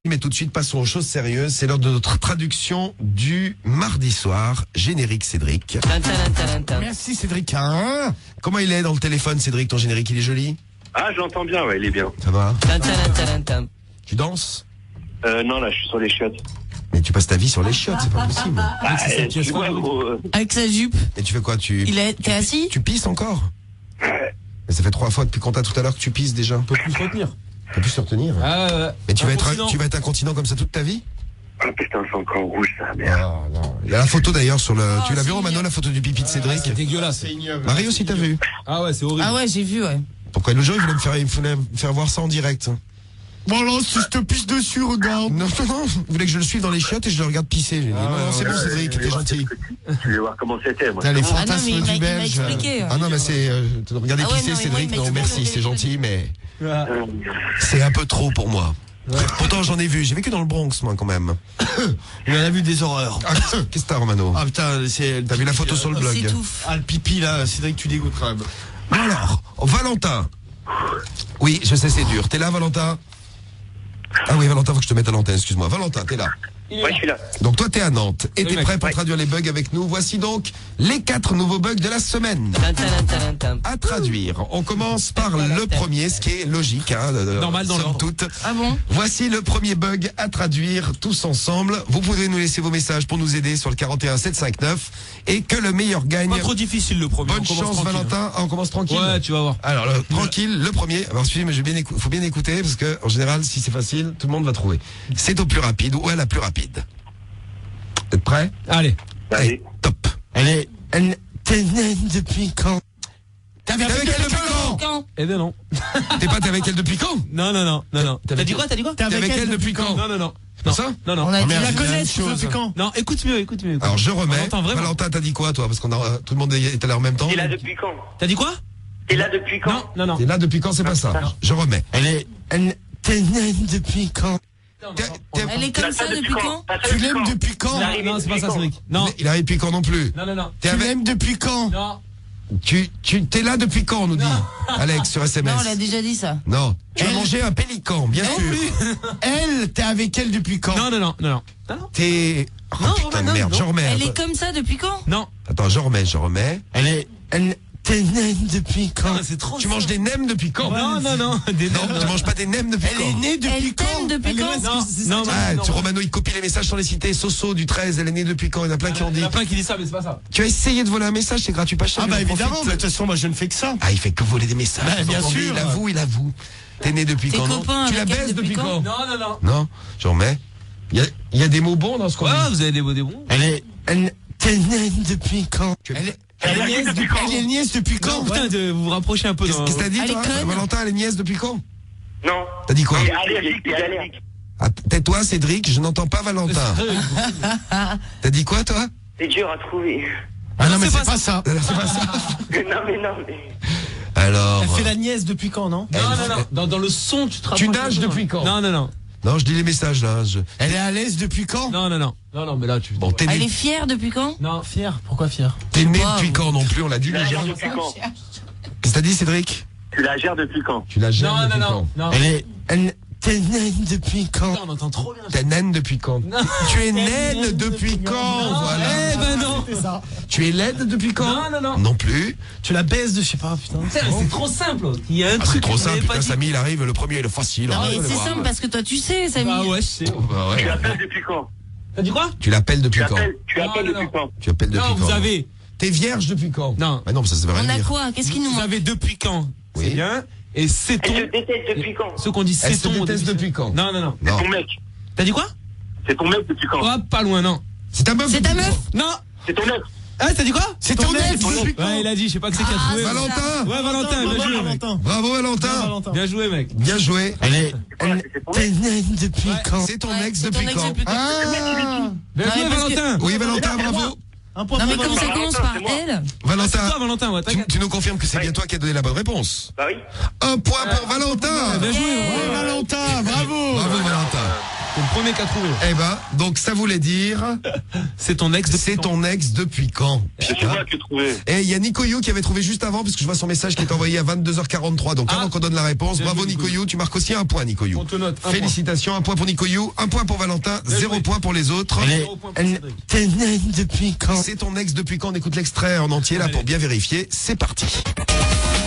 Mais tout de suite, passons aux choses sérieuses. C'est l'heure de notre traduction du mardi soir. Générique, Cédric. Merci Cédric. Comment il est dans le téléphone, Cédric? Ton générique, il est joli? Ah, je l'entends bien, ouais, il est bien. Ça va? Tu danses? Non, là, je suis sur les chiottes. Mais tu passes ta vie sur les chiottes, c'est pas possible. Tu vois, gros, Avec sa jupe. Et tu fais quoi? T'es assis? Tu pisses encore? Mais ça fait 3 fois depuis qu'on t'a tout à l'heure que tu pisses déjà. On peut plus se retenir. Tu peux plus se retenir. Mais tu vas être incontinent comme ça toute ta vie? Ah, putain, c'est encore rouge, ça, merde. Ah, non. Il y a la photo d'ailleurs sur le... tu l'as vu, Romano, la photo du pipi de Cédric? C'est dégueulasse. Marie aussi, t'as vu? Ah ouais, c'est horrible. Ah ouais, j'ai vu, ouais. Pourquoi le jour, il voulait me faire voir ça en direct? Voilà, si je te pisse dessus, regarde. Non, vous voulez que je le suive dans les chiottes et je le regarde pisser. J'ai dit, non, c'est bon, Cédric, t'es gentil. Tu voulais voir comment c'était, moi. T'as les Ah non, fantasmes mais il du m'a Belge. expliqué. Ah non, mais c'est... regardez Ah ouais, pisser, non, mais Cédric, moi, il non, m'a merci, expliqué. c'est gentil, mais... Euh, C'est un peu trop pour moi. Pourtant, j'en ai vu. J'ai vécu dans le Bronx, moi, quand même. Il en a vu des horreurs. Ah, qu'est-ce que t'as, Romano? Ah putain, c'est... T'as vu la photo sur le blog? C'est tout. Ah, le pipi, là, Cédric, tu dégoûtes quand même. Alors, Valentin. Oui, je sais, c'est dur. T'es là, Valentin? Ah oui, Valentin, faut que je te mette à l'antenne, excuse-moi. Valentin, t'es là. ouais, je suis là. Donc toi, t'es à Nantes. Et t'es mec. prêt pour traduire les bugs avec nous? Voici donc les 4 nouveaux bugs de la semaine. À traduire. On commence par le premier, ce qui est logique, hein, Normal dans somme l'ordre. toute. Ah bon? Voici le premier bug à traduire tous ensemble. Vous pouvez nous laisser vos messages pour nous aider sur le 41 759 et que le meilleur gagne. Pas trop difficile le premier. Bonne on commence chance, tranquille. Valentin. Ah, on commence tranquille. Ouais, tu vas voir. Alors, tranquille, le premier. Alors, suivez, mais faut bien écouter parce que, en général, si c'est facile, tout le monde va trouver. C'est au plus rapide ou à la plus rapide. Vous êtes prêts? Allez. Allez. Top. Elle t'es née depuis quand? T'es avec elle depuis quand? Quand? Eh ben non. T'es avec elle depuis quand? Non. T'as dit quoi? T'es avec elle depuis quand? Non. C'est ça? Non. On a dit merde, la c'est connaître, même chose. depuis quand? Non, écoute mieux. Alors, je remets. Valentin, vraiment. Valentin, t'as dit quoi, toi? Parce qu'on a, tout le monde est allé en même temps. T'es là depuis quand? T'as dit quoi? T'es là depuis quand? Non. T'es là depuis quand? C'est pas ça. Je remets. T'es née depuis quand? Elle est comme ça depuis quand? Tu l'aimes depuis quand? Non, c'est pas ça, Cédric. Non. Il arrive depuis quand non plus? Non. T'es Tu avec... l'aimes depuis quand? Ah, Non. T'es là depuis quand, on nous dit? Alex, sur SMS. Non, on l'a déjà dit ça. Non. Tu as mangé un pélican, bien sûr. Elle, t'es avec elle depuis quand? Non. T'es... Oh, Non, putain de non, merde, non. je remets. Elle est comme ça depuis quand? Non. Attends, je remets. T'es née depuis quand? C'est trop. Tu manges des nems depuis quand? Non. Des Non, tu manges pas des nems depuis Elle quand? est née depuis Elle quand? t'aime depuis quand? Non. Ah, Romano, il copie les messages sur les cités. Soso du 13, elle est née depuis quand? Il y en a plein qui ont Il dit. y en a plein qui disent ça, mais c'est pas ça. Tu as essayé de voler un message, c'est gratuit, pas cher. Ah bah mais on évidemment, profite. mais de toute façon, moi je ne fais que ça. Ah, il fait que voler des messages. Bah, bien Vous entendez, sûr. Il avoue. T'es né depuis T'es quand, non? copain Tu la avec elle baises depuis quand? Non. Non, je remets. Il y a des mots bons dans ce qu'on dit. Vous avez des bons. T'es née depuis quand? Elle est nièce depuis quand? Putain, vous vous rapprochez un peu. Qu'est-ce que t'as dit, Elle toi? est conne. Valentin, elle est nièce depuis quand? Non. T'as dit quoi? T'es allergique. Ah, tais-toi, Cédric, je n'entends pas Valentin. T'as dit quoi, toi? C'est dur à trouver. Ah non, mais c'est pas ça. C'est pas ça. Non, mais. Alors. Elle fait la nièce depuis quand, non? Non. Dans le son, tu te rapproches. Tu nages depuis quand? Non. Non, je dis les messages, là. Elle est à l'aise depuis quand? Non, mais là, tu. Bon, t'es Elle est né, fière depuis quand? Non, fier. Pourquoi fier? t'es né pas, depuis quand non plus, on l'a dit Tu la déjà. gères depuis quand? Qu'est-ce que t'as dit, Cédric? Tu la gères depuis quand? Tu la gères depuis quand? Non. T'es naine depuis quand? On entend trop bien. T'es naine depuis quand? Tu es naine depuis quand? Voilà. Eh ben non. Tu es laide depuis quand? Non. Non plus. Tu la baises de je sais pas, putain. C'est trop simple. Il y a un Ah, c'est truc. trop que vous simple, avez pas putain, dit. Samy, il arrive, le premier, il est facile. Non, hein, mais allez c'est voir. simple parce que toi tu sais, Samy. Ah ouais, je sais. Oh, bah ouais. Tu l'appelles depuis quand? T'as dit quoi? Tu l'appelles depuis quand? Tu appelles depuis quand? Tu appelles depuis Non, quand? vous avez. T'es vierge depuis quand? Non. Ah non, ça veut rien On a dire. quoi? Qu'est-ce qui nous Vous manque? avez depuis quand? Oui. C'est bien. Et c'est ton. Elle te déteste depuis quand? Ceux qu'on dit Elle c'est se ton. déteste depuis quand? Non. Non. Ton mec. T'as dit quoi? C'est ton mec depuis quand? Oh, pas loin, non. C'est ta meuf? C'est ta depuis meuf? quand? Non. C'est ton mec. Ah, t'as dit quoi? C'est ton ex depuis quand? Ouais, il a dit, je sais pas que c'est qui a Ah, trouvé. c'est Valentin! Ouais, Valentin, bien joué, mec. Bravo, Valentin! Bien joué, mec. Bien joué. C'est ton T'es mec. naine depuis quand? C'est ton Ouais, ex c'est ton depuis ex quand? depuis quand? Ah! Bien Non, joué, mais parce que- Valentin. Oui, Valentin, bravo. Un point Non mais pour comme ça Valentin. commence par c'est moi. elle. C'est toi, Valentin, Valentin, ouais, tu nous confirmes que c'est bien toi qui as donné la bonne réponse? Bah oui. Un point pour Valentin! Bien joué, Yeah. Valentin. Valentin, bravo. Bravo, Valentin. C'est le premier qui a trouvé. Eh ben, donc ça voulait dire, C'est ton ex de c'est ton ex depuis quand? C'est Putain. moi qui ai trouvé. Et il y a Nicoyou qui avait trouvé juste avant, parce que je vois son message qui est envoyé à 22h43. Donc avant qu'on donne la réponse, Bien bravo joué, Nicoyou, tu marques aussi un point Nicoyou. On te note. Un Félicitations, un point pour Nicoyou, un point pour Valentin, Bien 0 joué. point pour les autres. point. Zéro point pour Cédric. T'es né depuis quand? C'est ton ex depuis quand? On écoute l'extrait en entier là Allez. pour bien vérifier. C'est parti.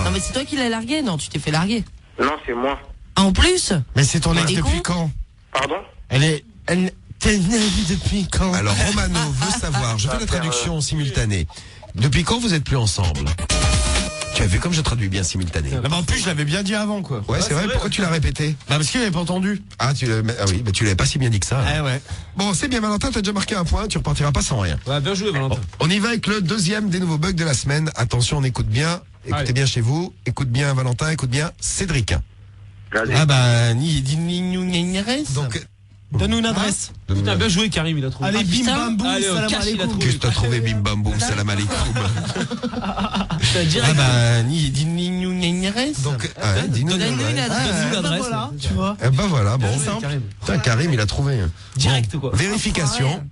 Non, mais c'est toi qui l'as largué, non? Tu t'es fait larguer. Non, c'est moi. Ah, en plus? Mais c'est ton ex T'es depuis con quand? Pardon? T'es né depuis quand? Alors Romano veut savoir, je fais la traduction simultanée. Depuis quand vous êtes plus ensemble? Tu as vu comme je traduis bien simultané. Non, mais en plus, je l'avais bien dit avant, quoi. Ouais, c'est vrai, pourquoi tu l'as répété? Bah, parce qu'il avait pas entendu. Ah, oui, mais tu l'avais pas si bien dit que ça. hein. Ah ouais. Bon, c'est bien Valentin, t'as déjà marqué un point, tu repartiras pas sans rien. Ouais, bien joué, Valentin. On y va avec le deuxième des nouveaux bugs de la semaine. Attention, on écoute bien. Écoutez Allez. bien chez vous. Écoute bien Valentin, écoute bien Cédric. Vas-y. Ah bah, dis-nous une adresse. Donc, donne-nous une adresse. Putain, bien joué, Karim, il a trouvé. Ah, Allez, putain. bam boum, Allez, salam cache, il a alaikum. trouvé. qu'est-ce que t'as trouvé, bim bam boum, salam alaikum. Ah bah, dis-nous une adresse. Donc, dis-nous Donne-nous une l'adresse. adresse. Donne-nous l'adresse. Voilà, tu vois. Eh ben voilà, bon. Karim. Putain, Karim, il a trouvé. Direct, Bon, quoi. Vérification.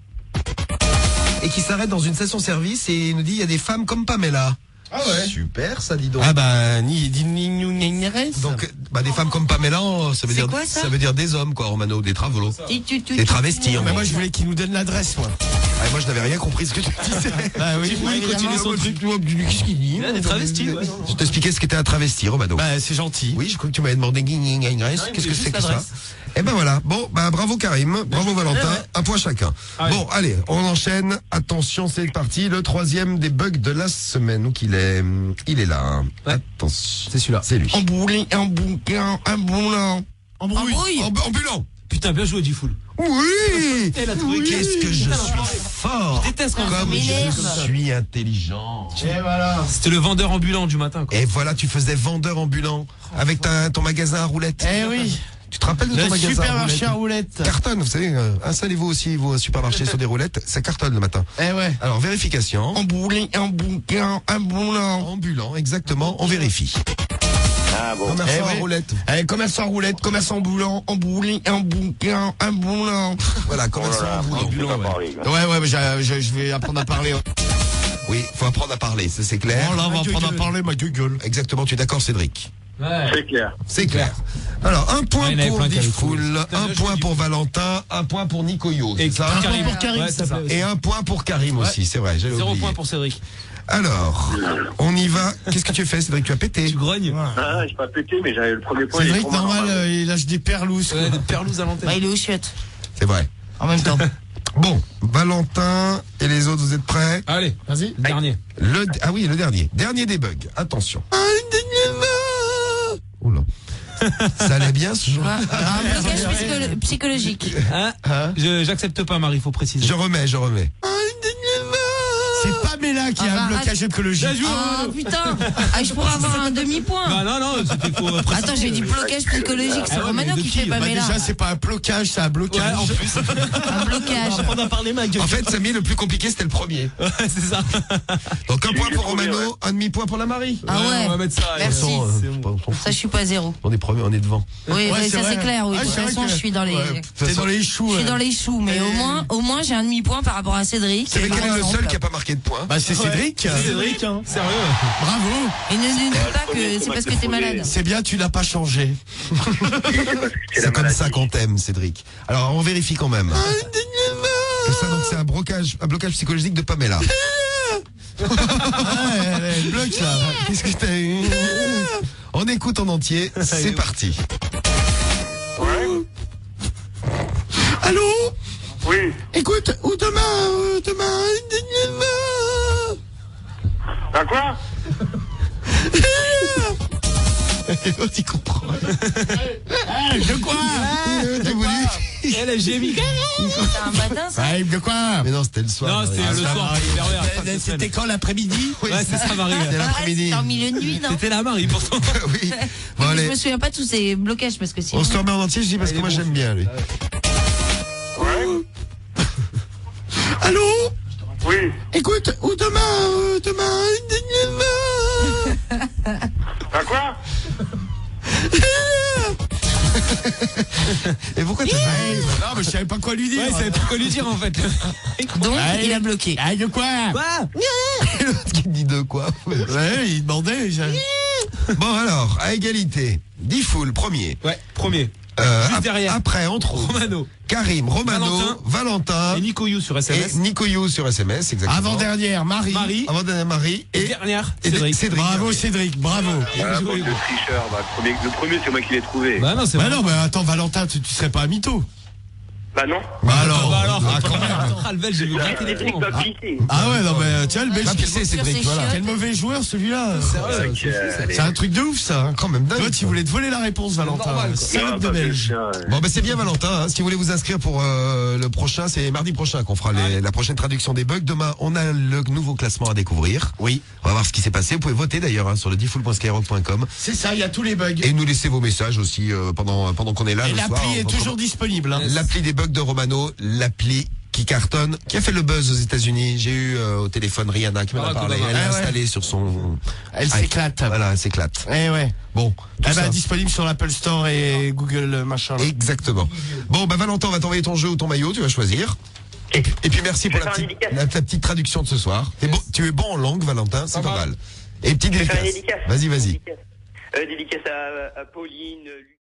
Et qui s'arrête dans une station-service et il nous dit il y a des femmes comme Pamela. Ah ouais. Super, ça dit donc. Ah bah, dis-nous une adresse. Donc, des femmes comme Pamela, ça veut C'est dire, quoi, ça veut dire des hommes, quoi, Romano, des travaux. Tu- Des travestis, Mais hein. moi, je voulais qu'il nous donne l'adresse, moi. Ah, moi, je n'avais rien compris ce que tu disais. Bah oui. Il continue son truc. Qu'est-ce qu'il dit? Il a des travestis, ouais. Je t'expliquais ce qu'était un travesti, Romano. Bah, c'est gentil. Oui, je crois que tu m'avais demandé une adresse. Non, il Qu'est-ce que voulait c'est juste que ça? l'adresse. Eh ben voilà. Bon, bah bravo Karim, bravo Valentin, un point chacun. Allez. Bon, allez, on enchaîne. Attention, c'est parti. Le troisième des bugs de la semaine. Donc il est là. hein. Ouais. Attention. C'est celui-là. C'est lui. Embrouillé, un bouquin, un boulon. Embrouille. Ambulant. Putain, bien joué, Diffoul. Oui. Elle a trouvé. Qu'est-ce que je suis fort. Je déteste quand Comme m'énerve. je suis intelligent. Et voilà. C'était le vendeur ambulant du matin, quoi. Et voilà, tu faisais vendeur ambulant avec ton magasin à roulettes. Eh oui. Tu te rappelles de ton Le magasin à supermarché à roulettes roulettes. Cartonne, vous savez, installez-vous aussi, vous, au supermarché sur des roulettes, ça cartonne le matin. Eh ouais. Alors, vérification. Embrouillé, un bouquin, un boulon. Ambulant, exactement, on vérifie. Ah bon. Commerçant Eh à oui. roulettes. Eh, commerçant à roulettes, commerçant ambulant, embrouillé, un bouquin, un boulon. Voilà, Oh commerçant là là, ambulant. c'est pas pareil, là. Ouais, mais je vais apprendre à parler. Oui, faut apprendre à parler, ça c'est clair. Oh là, on va apprendre à parler, ma gueule. Exactement, tu es d'accord, Cédric? Ouais. C'est clair. C'est clair. Alors, un point Ouais, il y en avait pour plein qui avaient Diffoul, trouvé. un Bien point joué, pour Valentin, un point pour Nicoyo, c'est Et ça? Karim. pour Karim, Ouais, s'il te c'est ça. plaît. Et un point pour Karim aussi, c'est vrai, j'avais 0 oublié. point pour Cédric. Alors, on y va. Qu'est-ce que tu fais, Cédric? Tu as pété? Tu grognes. Ah, j'ai pas pété, mais j'avais le premier point. il est Cédric, trop marrant, normal, hein. il lâche des perlouses. Ouais, des perlouses à l'antenne. Bah, il est aux chiottes. C'est vrai. En même temps. Bon, Valentin et les autres, vous êtes prêts? Allez, Vas-y. le dernier. Ah oui, le dernier. Dernier des bugs. Attention. Oula. Ça allait bien ce jour? Un blocage psychologique. Hein J'accepte pas, Marie, faut préciser. Je remets. C'est Pamela qui Ah, a un bah, blocage écologique. Bien joué. Oh putain. Ah, je pourrais avoir un demi-point. Bah non, c'était faut préciser. Attends, j'ai dit blocage psychologique. C'est Ah ouais, Romano mais qui de qui fait pas Bah, déjà, c'est pas un blocage, c'est un Ouais, blocage. en plus. un blocage. On a parlé, ma gueule. En fait, Samy, le plus compliqué, c'était le premier. Ouais, c'est ça. Donc, un J'ai point eu pour le premier, Romano, ouais. un demi-point pour la Marie. Ah ouais. On va mettre ça. Merci. C'est bon. Ça, je suis pas zéro. On est premier, on est devant. Oui, Ouais, ouais, c'est ça vrai. c'est clair. Oui. Ah, De toute c'est vrai façon, que- je suis dans les. Ouais, t'es dans les choux. Je suis dans les choux, mais au moins j'ai un demi-point par rapport à Cédric. Vous savez par quel est le exemple. seul qui a pas marqué de point? Bah, c'est Cédric. Cédric, hein. Sérieux. Bravo. Et ne dis pas premier, que c'est c'est parce que moi t'es qui ai malade. C'est bien, tu n'as pas changé. C'est comme ça qu'on t'aime, Cédric. Alors, on vérifie quand même. C'est ça, donc c'est un blocage psychologique de Pamela. Ouais, elle bloque là. Qu'est-ce que t'as eu? On écoute en entier, c'est parti. Ouais. Allô? Oui. Écoute, ou demain. Bah quoi? On y comprend. De quoi? T'as voulu? Elle a gémi. C'est un matin, ça. Ah, de quoi? Mais non, c'était le soir. Non, c'était le soir. C'était quand l'après-midi? Oui, Ouais, c'est ça, Marie. C'était l'après-midi. C'était en milieu de nuit, non? C'était la Marie, pourtant. Oui. Bon, Mais allez. je me souviens pas de tous ces blocages parce que sinon. On se le remet en entier, je dis parce que moi j'aime bien lui. Ouais. Allô? Oui. Écoute, ou demain. Bah quoi? Et pourquoi t'as Non, mais je savais pas quoi lui dire. Ouais, il savait plus quoi lui dire en fait. Donc, Ouais. il a bloqué. Ah, de quoi? l'autre qui dit de quoi? Ouais, il demandait. Bon alors, à égalité, Diffoul premier. Ouais, premier. Juste derrière. Après, on trouve Romano. Karim, Romano, Valentin Et Nico You sur et SMS. Nico You sur SMS, exactement. Avant-dernière, Marie. Marie. Avant-dernière, Marie. Et dernière, et Cédric. Bravo, Cédric, bravo. Ah, bande de tricheurs. Bah, le premier, c'est moi qui l'ai trouvé. Bah non, c'est Bah vrai. non, mais attends, Valentin, tu serais pas un mytho. Bah non. Bah alors. Bah alors, Ah, quand même. Ah, le belge, j'ai vu gratter les Cédric points. m'a piqué. Ah ouais, non, mais tiens, le belge. Va pisser, Cédric, c'est voilà. chiant. Quel mauvais joueur celui-là. Allez. C'est un truc de ouf ça. Hein. Quand même dingue. Toi, tu voulais te voler la réponse, Valentin. normal, quoi. Salope de belge. Bon, bah, c'est bien, Valentin. Hein. Si vous voulez vous inscrire pour le prochain, c'est mardi prochain qu'on fera la prochaine traduction des bugs. Demain, on a le nouveau classement à découvrir. Oui. On va voir ce qui s'est passé. Vous pouvez voter d'ailleurs hein, sur le diffoul.skyrock.com C'est ça, il y a tous les bugs. et nous laisser vos messages aussi pendant qu'on est là. Et le soir. l'appli est On va toujours disponible. Hein. L'appli des bugs de Romano, l'appli qui cartonne, qui a fait le buzz aux États-Unis. J'ai eu au téléphone Rihanna qui m'en a Barack parlé. Obama. Elle est Ah ouais. installée sur son. Elle s'éclate. Voilà, elle s'éclate. Eh ouais. Bon, tout Eh ça. ben, disponible sur l'Apple Store et Google machin. Là. Exactement. Bon, bah Valentin, on va t'envoyer ton jeu ou ton maillot, tu vas choisir. Et puis merci pour Je vais faire une dédicace. la petite traduction de ce soir. Tu es bon en langue, Valentin, c'est pas mal. Et petite Je vais faire une dédicace. dédicace. Vas-y. Dédicace à Pauline.